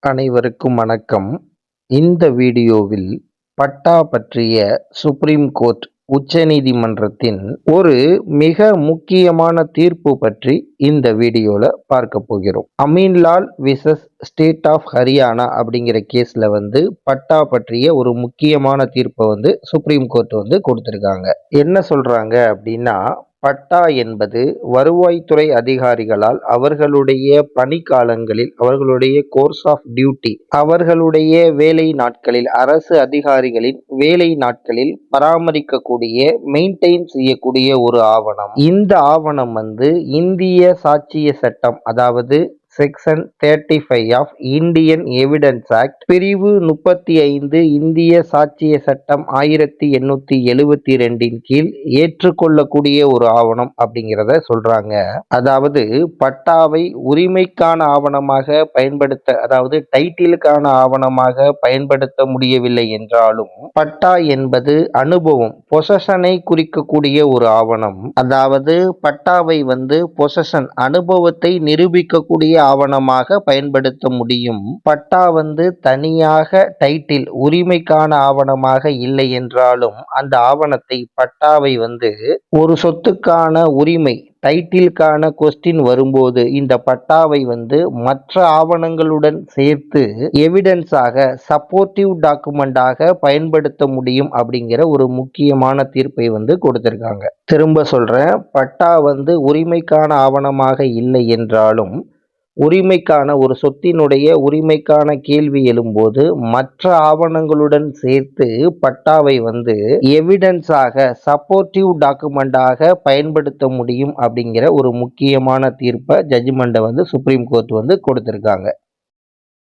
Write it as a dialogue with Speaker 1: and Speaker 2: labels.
Speaker 1: அனைவருக்கும் வணக்கம். இந்த வீடியோவில் பட்டா பற்றிய சுப்ரீம் கோர்ட் உச்சநீதிமன்றத்தின் ஒரு மிக முக்கியமான தீர்ப்பு பற்றி இந்த வீடியோல பார்க்க போகிறோம். அமீன்லால் விசஸ் ஸ்டேட் ஆஃப் ஹரியானா அப்படிங்கிற கேஸ்ல பட்டா பற்றிய ஒரு முக்கியமான தீர்ப்பை சுப்ரீம் கோர்ட் கொடுத்திருக்காங்க. என்ன சொல்றாங்க அப்படின்னா, பட்டா என்பது வருவாய்த்துறை அதிகாரிகளால் அவர்களுடைய பணிக்காலங்களில், அவர்களுடைய கோர்ஸ் ஆஃப் டியூட்டி, அவர்களுடைய வேலை நாட்களில், அரசு அதிகாரிகளின் வேலை நாட்களில் பராமரிக்கக்கூடிய, மெயின்டைன் செய்யக்கூடிய ஒரு ஆவணம். இந்த ஆவணம் இந்திய சாட்சிய சட்டம், அதாவது section 35 of Indian evidence act, பிரிவு 35 இந்திய சாட்சிய சட்டம் 1872 கீழ் ஏற்றுக்கொள்ளக்கூடிய ஒரு ஆவணம் அப்படிங்கிறத சொல்றாங்க. அதாவது பட்டாவை உரிமைக்கான ஆவணமாக பயன்படுத்த, அதாவது டைட்டிலுக்கான ஆவணமாக பயன்படுத்த முடியவில்லை என்றாலும், பட்டா என்பது அனுபவம், பொசஷனை குறிக்கக்கூடிய ஒரு ஆவணம். அதாவது பட்டாவை பொசஷன், அனுபவத்தை நிரூபிக்கக்கூடிய ஆவணமாக பயன்படுத்த முடியும். பட்டா தனியாக டைட்டில், உரிமைக்கான ஆவணமாக இல்லை என்றாலும், அந்த ஆவணத்தை, பட்டாவை ஒரு சொத்துக்கான உரிமை, டைட்டிலுக்கான கொஸ்டின் வரும்போது இந்த பட்டாவை மற்ற ஆவணங்களுடன் சேர்த்து எவிடன்ஸாக, சப்போர்ட்டிவ் டாக்குமெண்டாக பயன்படுத்த முடியும் அப்படிங்கிற ஒரு முக்கியமான தீர்ப்பை கொடுத்திருக்காங்க. திரும்ப சொல்றேன், பட்டா உரிமைக்கான ஆவணமாக இல்லை என்றாலும், உரிமைக்கான, ஒரு சொத்தினுடைய உரிமைக்கான கேள்வி எழும்போது மற்ற ஆவணங்களுடன் சேர்த்து பட்டாவை எவிடன்ஸாக, சப்போர்ட்டிவ் டாக்குமெண்டாக பயன்படுத்த முடியும் அப்படிங்கிற ஒரு முக்கியமான தீர்ப்பை, ஜட்ஜ்மெண்ட்டை சுப்ரீம் கோர்ட் கொடுத்திருக்காங்க.